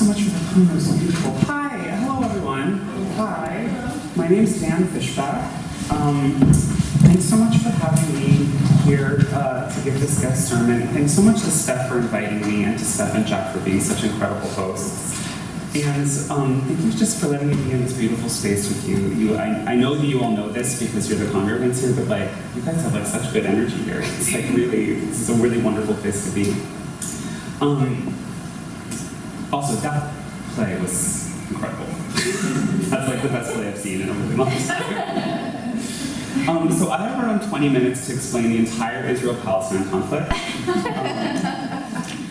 so much for the poem, it was so beautiful. Hi, hello everyone. Hi, my name's Fishback. Thanks so much for having me here to give this guest sermon. Thanks so much to Steph for inviting me, and to Steph and Jack for being such incredible hosts. And thank you just for letting me be in this beautiful space with you. I know that you all know this because you're the congregants here, but like you guys have like such good energy here. It's like really, this is a really wonderful place to be. Also, that play was incredible. That's like the best play I've seen in a really long time. So I have around 20 minutes to explain the entire Israel-Palestine conflict.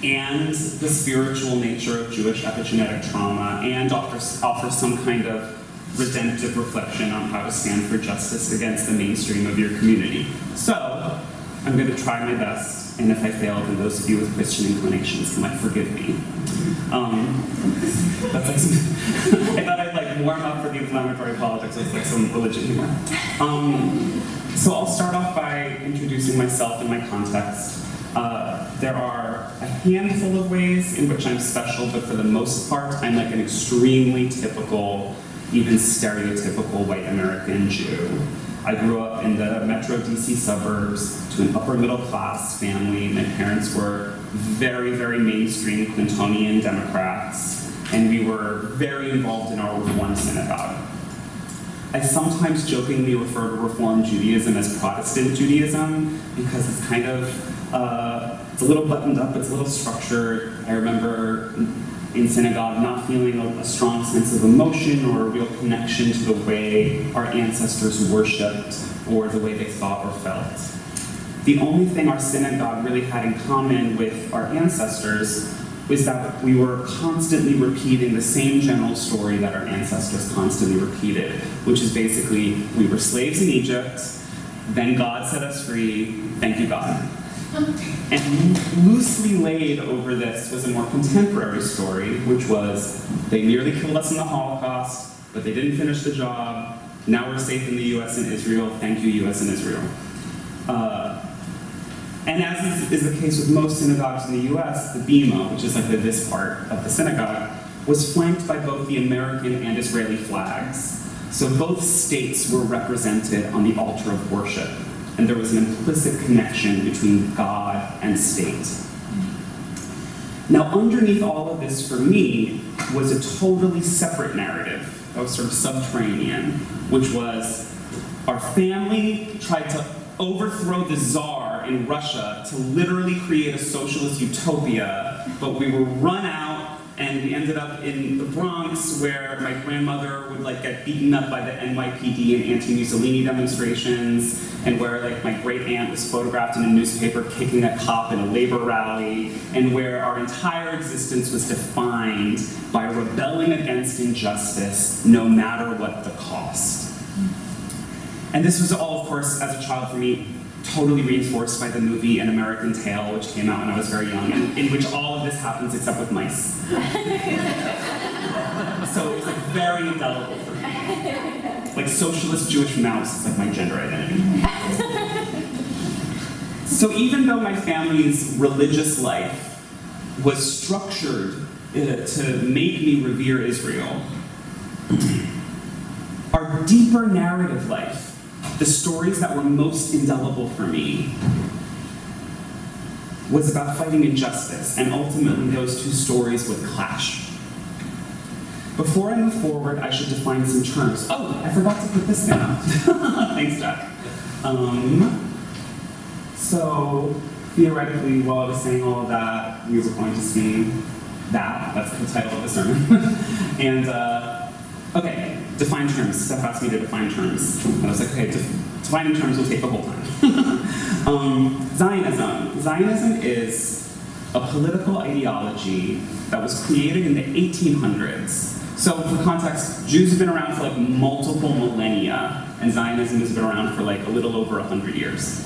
And the spiritual nature of Jewish epigenetic trauma, and offer some kind of redemptive reflection on how to stand for justice against the mainstream of your community. So, I'm going to try my best, and if I fail, then those of you with Christian inclinations can forgive me. That's like some, I thought I'd warm up for the inflammatory politics with some religion humor. So I'll start off by introducing myself and my context. There are a handful of ways in which I'm special, but for the most part, I'm like an extremely typical, even stereotypical white American Jew. I grew up in the Metro DC suburbs to an upper middle class family. My parents were very, very mainstream Clintonian Democrats, and we were very involved in our Reform synagogue. I sometimes jokingly refer to Reform Judaism as Protestant Judaism because it's kind of, it's a little buttoned up, it's a little structured. I remember in synagogue not feeling a strong sense of emotion or a real connection to the way our ancestors worshipped or the way they thought or felt. The only thing our synagogue really had in common with our ancestors was that we were constantly repeating the same general story that our ancestors constantly repeated, which is basically, we were slaves in Egypt, then God set us free, thank you God. And loosely laid over this was a more contemporary story, which was, they nearly killed us in the Holocaust, but they didn't finish the job, now we're safe in the US and Israel, thank you US and Israel. And as is the case with most synagogues in the US, the bima, which is this part of the synagogue, was flanked by both the American and Israeli flags. So both states were represented on the altar of worship, and there was an implicit connection between God and state. Now, underneath all of this for me was a totally separate narrative that was sort of subterranean, which was our family tried to overthrow the Tsar in Russia to literally create a socialist utopia, but we were run out and we ended up in the Bronx where my grandmother would get beaten up by the NYPD in anti-Mussolini demonstrations, and where my great aunt was photographed in a newspaper kicking a cop in a labor rally, and where our entire existence was defined by rebelling against injustice no matter what the cost. And this was all, of course, as a child for me, totally reinforced by the movie An American Tale, which came out when I was very young, in which all of this happens except with mice. So it was very indelible for me. Socialist Jewish mouse is my gender identity. So even though my family's religious life was structured to make me revere Israel, our deeper narrative life, the stories that were most indelible for me, was about fighting injustice, and ultimately those two stories would clash. Before I move forward, I should define some terms. Oh, I forgot to put this down. Thanks, Jack. So, theoretically, while I was saying all of that, we were going to see that. That's the title of the sermon. And, okay. Define terms. Steph asked me to define terms. And I was like, okay, defining terms will take the whole time. Zionism. Zionism is a political ideology that was created in the 1800s. So for context, Jews have been around for multiple millennia, and Zionism has been around for a little over 100 years.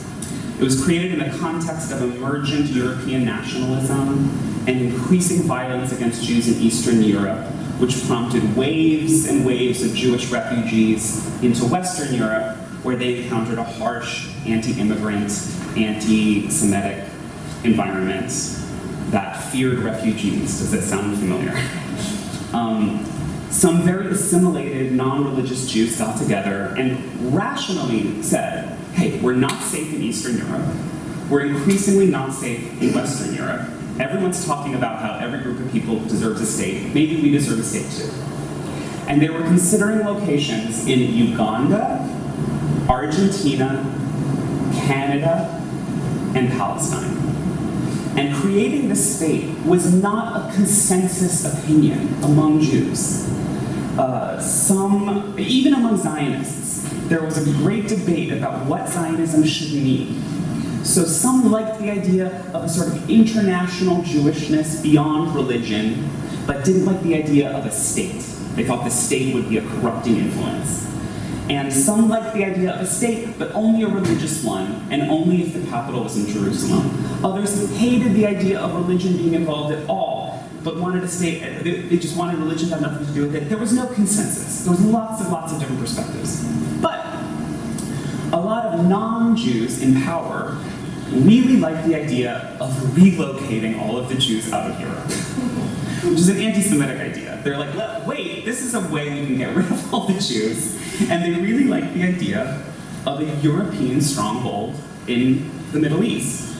It was created in the context of emergent European nationalism and increasing violence against Jews in Eastern Europe, which prompted waves and waves of Jewish refugees into Western Europe, where they encountered a harsh, anti-immigrant, anti-Semitic environment. that feared refugees. Does that sound familiar? Some very assimilated, non-religious Jews got together and rationally said, hey, we're not safe in Eastern Europe. We're increasingly not safe in Western Europe. Everyone's talking about how every group of people deserves a state. Maybe we deserve a state too. And they were considering locations in Uganda, Argentina, Canada, and Palestine. And creating this state was not a consensus opinion among Jews. Even among Zionists, there was a great debate about what Zionism should mean. So some liked the idea of a sort of international Jewishness beyond religion, but didn't like the idea of a state. They thought the state would be a corrupting influence. And some liked the idea of a state, but only a religious one, and only if the capital was in Jerusalem. Others hated the idea of religion being involved at all, but wanted a state, they just wanted religion to have nothing to do with it. There was no consensus. There was lots of different perspectives. But a lot of non-Jews in power really liked the idea of relocating all of the Jews out of Europe, which is an anti-Semitic idea. They're like, wait, this is a way we can get rid of all the Jews. And they really liked the idea of a European stronghold in the Middle East.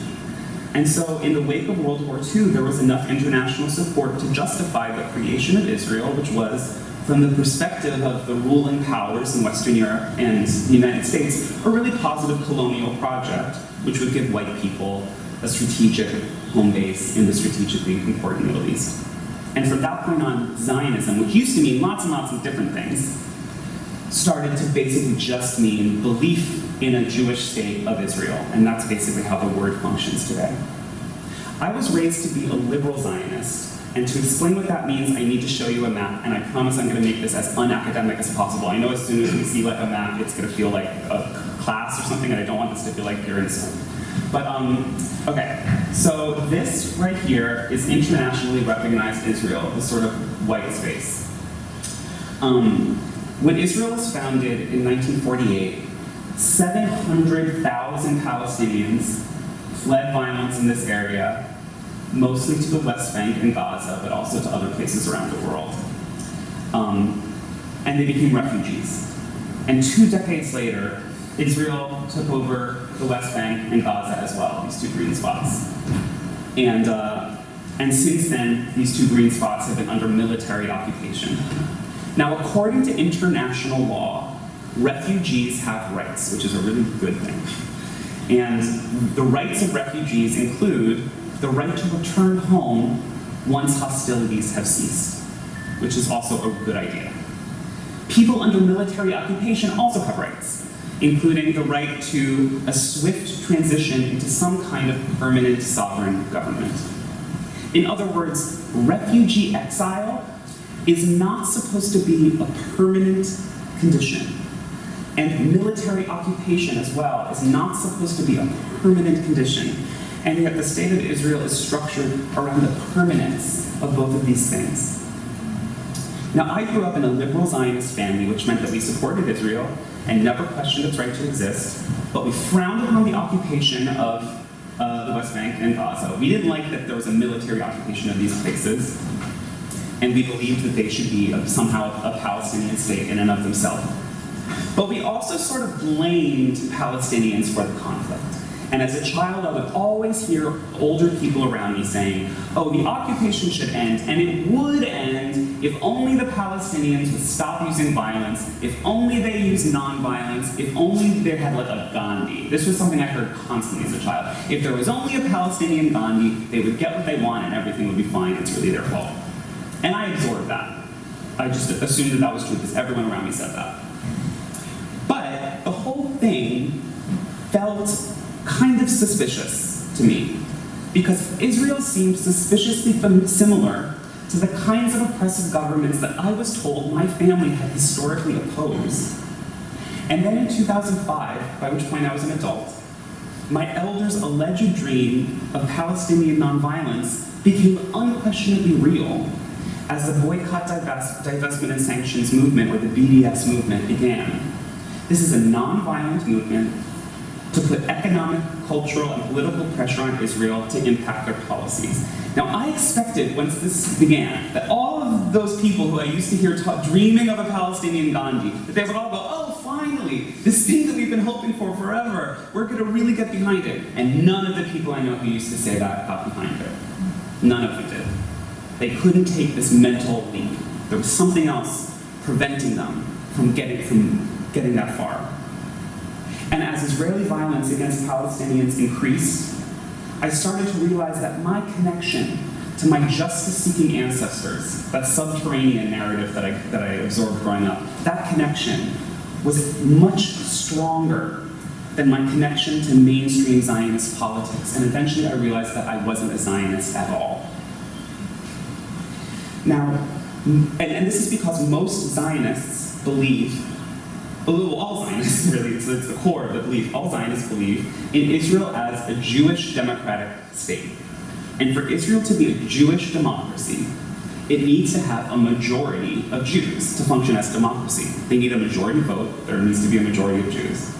And so in the wake of World War II, there was enough international support to justify the creation of Israel, which was, from the perspective of the ruling powers in Western Europe and the United States, a really positive colonial project, which would give white people a strategic home base in the strategically important Middle East. And from that point on, Zionism, which used to mean lots and lots of different things, started to basically just mean belief in a Jewish state of Israel, and that's basically how the word functions today. I was raised to be a liberal Zionist, and to explain what that means, I need to show you a map, and I promise I'm going to make this as unacademic as possible. I know as soon as we see like a map, it's going to feel like a class or something, and I don't want this to feel like pure insult. But, okay, so this right here is internationally recognized Israel, this sort of white space. When Israel was founded in 1948, 700,000 Palestinians fled violence in this area, mostly to the West Bank and Gaza, but also to other places around the world. And they became refugees. And 2 decades later, Israel took over the West Bank and Gaza as well, these 2 green spots. And since then, these 2 green spots have been under military occupation. Now, according to international law, refugees have rights, which is a really good thing. And the rights of refugees include the right to return home once hostilities have ceased, which is also a good idea. People under military occupation also have rights, including the right to a swift transition into some kind of permanent sovereign government. In other words, refugee exile is not supposed to be a permanent condition. And military occupation as well is not supposed to be a permanent condition. And yet the state of Israel is structured around the permanence of both of these things. Now, I grew up in a liberal Zionist family, which meant that we supported Israel and never questioned its right to exist, but we frowned upon the occupation of the West Bank and Gaza. We didn't like that there was a military occupation of these places, and we believed that they should be somehow a Palestinian state in and of themselves. But we also sort of blamed Palestinians for the conflict. And as a child, I would always hear older people around me saying, oh, the occupation should end, and it would end if only the Palestinians would stop using violence, if only they used nonviolence, if only they had like a Gandhi. This was something I heard constantly as a child. If there was only a Palestinian Gandhi, they would get what they want and everything would be fine, it's really their fault. And I absorbed that. I just assumed that that was true because everyone around me said that. But the whole thing felt kind of suspicious to me, because Israel seemed suspiciously similar to the kinds of oppressive governments that I was told my family had historically opposed. And then in 2005, by which point I was an adult, my elders' alleged dream of Palestinian nonviolence became unquestionably real as the boycott, divestment, and sanctions movement, or the BDS movement, began. This is a nonviolent movement to put economic, cultural, and political pressure on Israel to impact their policies. Now, I expected, once this began, that all of those people who I used to hear dreaming of a Palestinian Gandhi, that they would all go, oh, finally, this thing that we've been hoping for forever, we're going to really get behind it. And none of the people I know who used to say that got behind it. None of them did. They couldn't take this mental leap. There was something else preventing them from getting that far. And as Israeli violence against Palestinians increased, I started to realize that my connection to my justice-seeking ancestors, that subterranean narrative that I absorbed growing up, that connection was much stronger than my connection to mainstream Zionist politics. And eventually I realized that I wasn't a Zionist at all. Now, and this is because most Zionists believe, well, all Zionists really, it's the core of the belief, all Zionists believe in Israel as a Jewish democratic state. And for Israel to be a Jewish democracy, it needs to have a majority of Jews to function as democracy. They need a majority vote, there needs to be a majority of Jews.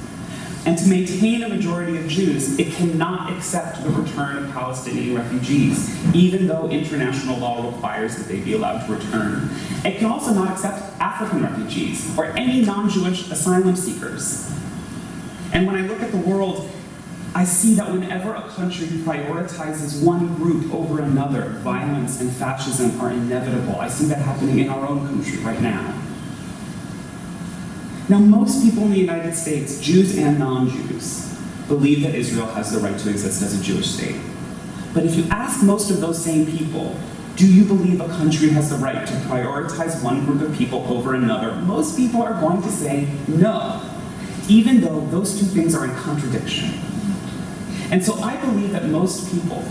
And to maintain a majority of Jews, it cannot accept the return of Palestinian refugees, even though international law requires that they be allowed to return. It can also not accept African refugees or any non-Jewish asylum seekers. And when I look at the world, I see that whenever a country prioritizes one group over another, violence and fascism are inevitable. I see that happening in our own country right now. Now, most people in the United States, Jews and non-Jews, believe that Israel has the right to exist as a Jewish state. But if you ask most of those same people, do you believe a country has the right to prioritize one group of people over another? Most people are going to say no, even though those two things are in contradiction. And so I believe that most people,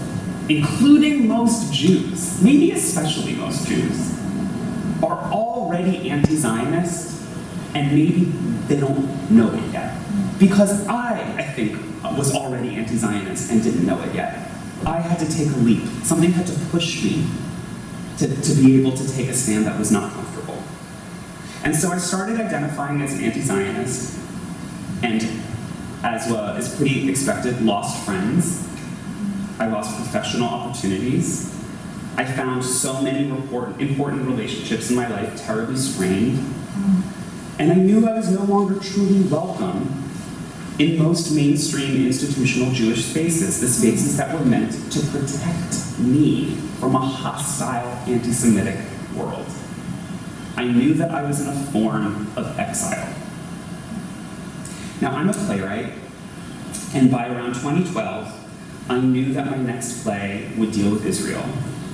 including most Jews, maybe especially most Jews, are already anti-Zionist, and maybe they don't know it yet. Because I think, was already anti-Zionist and didn't know it yet. I had to take a leap. Something had to push me to be able to take a stand that was not comfortable. And so I started identifying as an anti-Zionist, and as is pretty expected, lost friends. I lost professional opportunities. I found so many important relationships in my life terribly strained. And I knew I was no longer truly welcome in most mainstream institutional Jewish spaces, the spaces that were meant to protect me from a hostile anti-Semitic world. I knew that I was in a form of exile. Now, I'm a playwright, and by around 2012, I knew that my next play would deal with Israel,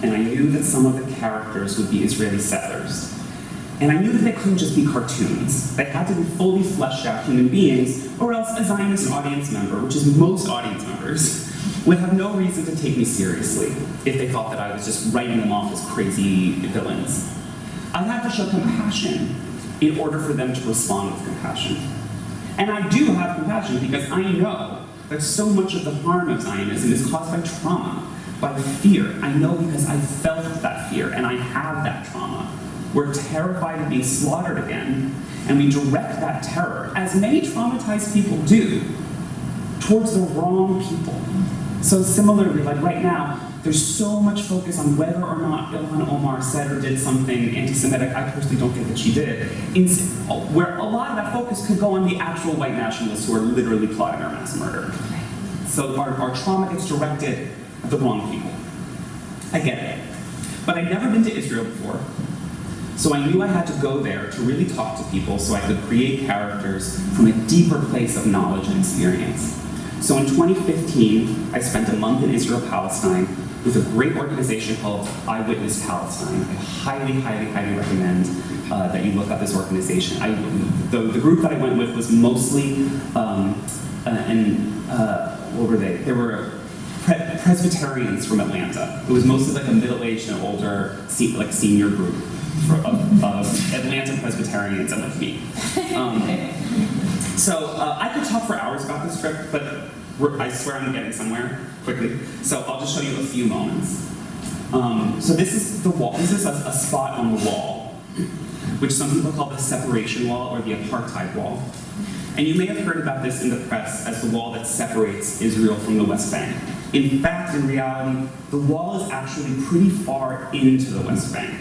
and I knew that some of the characters would be Israeli settlers. And I knew that they couldn't just be cartoons. They had to be fully fleshed out human beings, or else a Zionist audience member, which is most audience members, would have no reason to take me seriously if they thought that I was just writing them off as crazy villains. I had to show compassion in order for them to respond with compassion. And I do have compassion because I know that so much of the harm of Zionism is caused by trauma, by fear. I know because I felt that fear, and I have that trauma. We're terrified of being slaughtered again, and we direct that terror, as many traumatized people do, towards the wrong people. So similarly, like right now, there's so much focus on whether or not Ilhan Omar said or did something anti-Semitic. I personally don't think that she did. Where a lot of that focus could go on the actual white nationalists who are literally plotting our mass murder. So our trauma gets directed at the wrong people. I get it. But I'd never been to Israel before. So I knew I had to go there to really talk to people so I could create characters from a deeper place of knowledge and experience. So in 2015, I spent a month in Israel, Palestine, with a great organization called Eyewitness Palestine. I highly, highly, highly recommend that you look up this organization. The group that I went with was mostly, what were they? They were Presbyterians from Atlanta. It was mostly like a middle-aged and older, senior group of Atlanta Presbyterians and like me. So I could talk for hours about this trip, but I swear I'm getting somewhere quickly. So I'll just show you a few moments. So this is the wall. This is a spot on the wall, which some people call the separation wall or the apartheid wall. And you may have heard about this in the press as the wall that separates Israel from the West Bank. In fact, in reality, the wall is actually pretty far into the West Bank.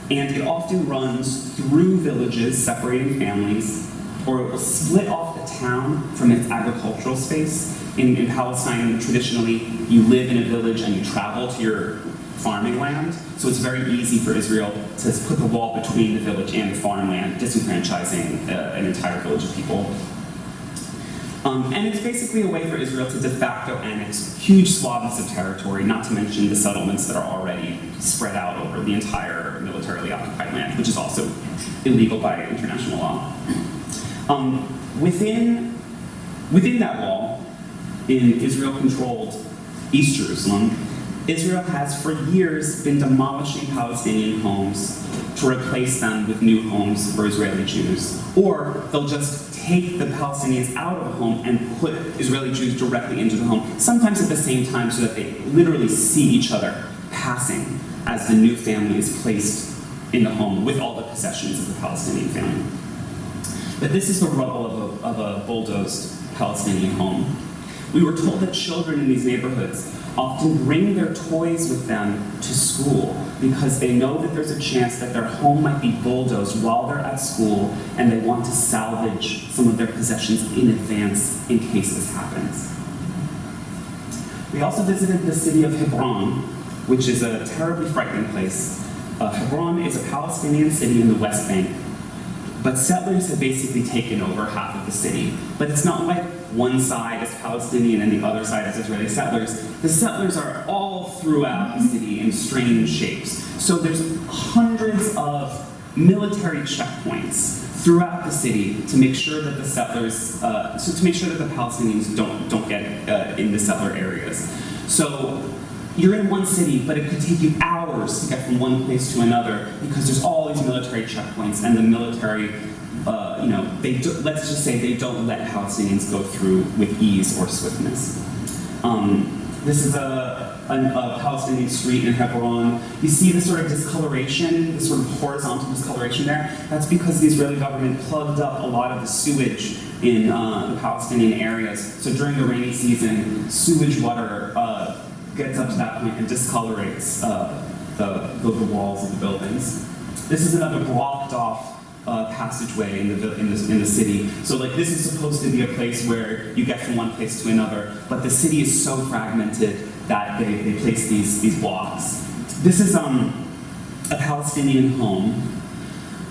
And it often runs through villages, separating families, or it will split off the town from its agricultural space. In Palestine, traditionally, you live in a village and you travel to your farming land, so it's very easy for Israel to put the wall between the village and the farmland, disenfranchising an entire village of people. And it's basically a way for Israel to de facto annex huge swaths of territory, not to mention the settlements that are already spread out over the entire militarily occupied land, which is also illegal by international law. Within that wall, in Israel-controlled East Jerusalem, Israel has for years been demolishing Palestinian homes to replace them with new homes for Israeli Jews. Or they'll just take the Palestinians out of a home and put Israeli Jews directly into the home, sometimes at the same time so that they literally see each other passing as the new family is placed in the home with all the possessions of the Palestinian family. But this is the rubble of a bulldozed Palestinian home. We were told that children in these neighborhoods often bring their toys with them to school because they know that there's a chance that their home might be bulldozed while they're at school and they want to salvage some of their possessions in advance in case this happens. We also visited the city of Hebron, which is a terribly frightening place. Hebron is a Palestinian city in the West Bank, but settlers have basically taken over half of the city. But it's not like one side is Palestinian and the other side is Israeli settlers. The settlers are all throughout the city in strange shapes. So there's hundreds of military checkpoints throughout the city to make sure that the settlers, to make sure that the Palestinians don't get in the settler areas. So you're in one city, but it could take you hours to get from one place to another because there's all these military checkpoints, and the military, let's just say they don't let Palestinians go through with ease or swiftness. This is a Palestinian street in Hebron. You see the sort of discoloration, the sort of horizontal discoloration there. That's because the Israeli government plugged up a lot of the sewage in the Palestinian areas. So during the rainy season, sewage water gets up to that point and discolorates the walls of the buildings. This is another blocked off passageway in the city. So like this is supposed to be a place where you get from one place to another, but the city is so fragmented that they place these blocks. This is a Palestinian home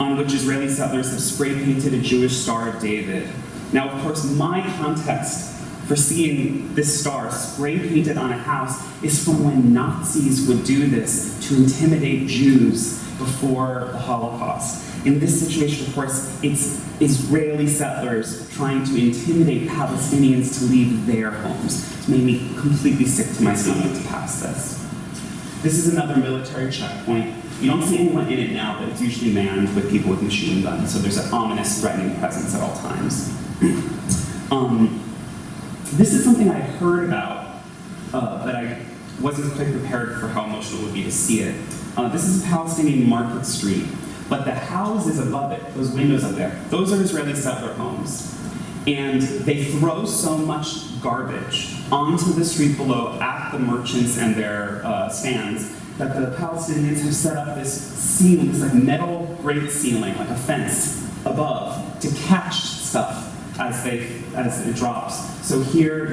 on which Israeli settlers have spray painted a Jewish Star of David. Now, of course, my context for seeing this star spray painted on a house is from when Nazis would do this to intimidate Jews before the Holocaust. In this situation, of course, it's Israeli settlers trying to intimidate Palestinians to leave their homes. It's made me completely sick to my stomach to pass this. This is another military checkpoint. You don't see anyone in it now, but it's usually manned with people with machine guns, so there's an ominous, threatening presence at all times. This is something I heard about, but I wasn't quite prepared for how emotional it would be to see it. This is a Palestinian market street, but the houses above it, those windows up there, those are Israeli settler homes. And they throw so much garbage onto the street below at the merchants and their stands that the Palestinians have set up this ceiling, this like metal grate ceiling, like a fence above, to catch stuff as it drops. So here,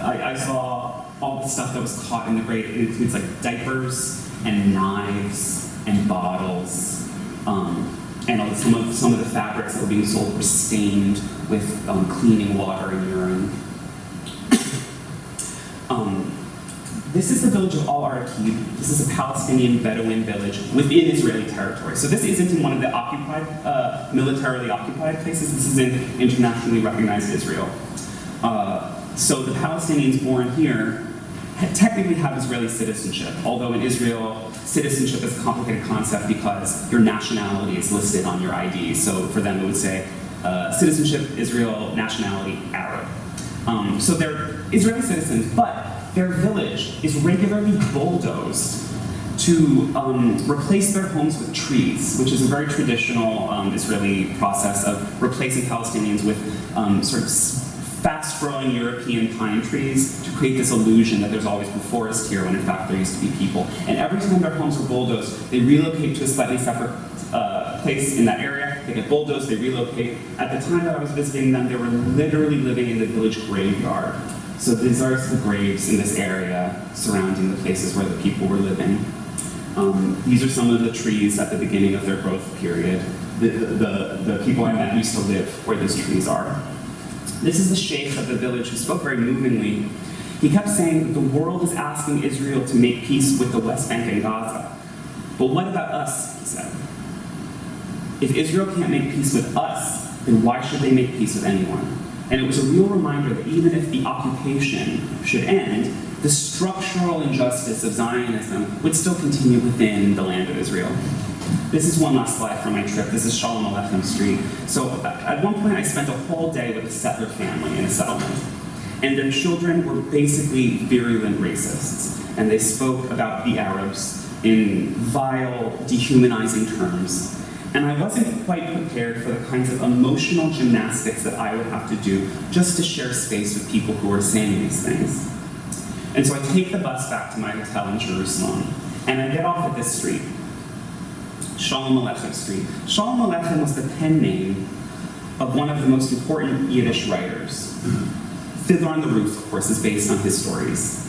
I saw all the stuff that was caught in the grate. It's like diapers and knives and bottles, and some of the fabrics that were being sold were stained with cleaning water and urine. This is the village of Al-Araqib. This is a Palestinian Bedouin village within Israeli territory. So this isn't in one of the occupied, militarily occupied places. This is in internationally recognized Israel. So the Palestinians born here technically have Israeli citizenship, although in Israel, citizenship is a complicated concept because your nationality is listed on your ID. So for them, it would say citizenship, Israel, nationality, Arab. So they're Israeli citizens, but their village is regularly bulldozed to replace their homes with trees, which is a very traditional Israeli process of replacing Palestinians with sort of fast-growing European pine trees to create this illusion that there's always been forest here when in fact there used to be people. And every time their homes were bulldozed, they relocate to a slightly separate place in that area. They get bulldozed, they relocate. At the time that I was visiting them, they were literally living in the village graveyard. So these are the graves in this area surrounding the places where the people were living. These are some of the trees at the beginning of their growth period. The people I met used to live where these trees are. This is the sheikh of the village who spoke very movingly. He kept saying, the world is asking Israel to make peace with the West Bank and Gaza. But what about us, he said. If Israel can't make peace with us, then why should they make peace with anyone? And it was a real reminder that even if the occupation should end, the structural injustice of Zionism would still continue within the land of Israel. This is one last slide from my trip. This is Shalom Aleichem Street. So at one point I spent a whole day with a settler family in a settlement. And their children were basically virulent racists. And they spoke about the Arabs in vile, dehumanizing terms. And I wasn't quite prepared for the kinds of emotional gymnastics that I would have to do just to share space with people who were saying these things. And so I take the bus back to my hotel in Jerusalem, and I get off at this street, Shalom Aleichem Street. Shalom Aleichem was the pen name of one of the most important Yiddish writers. Fiddler on the Roof, of course, is based on his stories.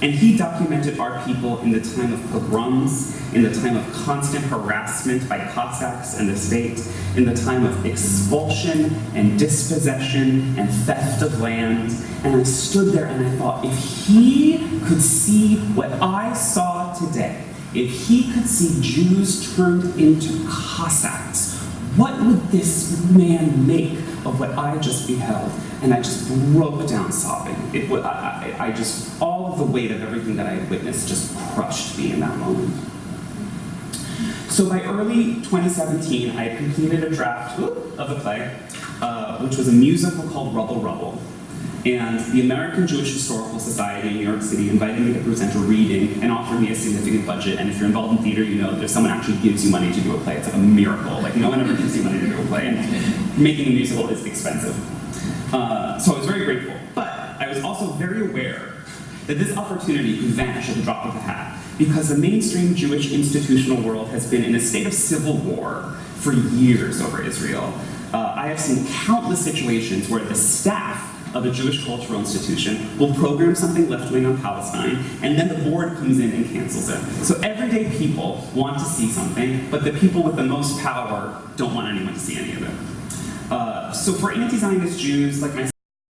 And he documented our people in the time of pogroms, in the time of constant harassment by Cossacks and the state, in the time of expulsion and dispossession and theft of land. And I stood there and I thought, if he could see what I saw today, if he could see Jews turned into Cossacks, what would this man make of what I just beheld? And I just broke down sobbing. All of the weight of everything that I had witnessed just crushed me in that moment. So by early 2017, I had completed a draft of the play, which was a musical called Rubble Rubble. And the American Jewish Historical Society in New York City invited me to present a reading and offered me a significant budget. And if you're involved in theater, you know that if someone actually gives you money to do a play, it's like a miracle. Like, no one ever gives you money to do a play, and making a musical is expensive. So I was very grateful. But I was also very aware that this opportunity could vanish at the drop of a hat, because the mainstream Jewish institutional world has been in a state of civil war for years over Israel. I have seen countless situations where the staff of a Jewish cultural institution will program something left-wing on Palestine, and then the board comes in and cancels it. So everyday people want to see something, but the people with the most power don't want anyone to see any of it. So for anti-Zionist Jews like myself,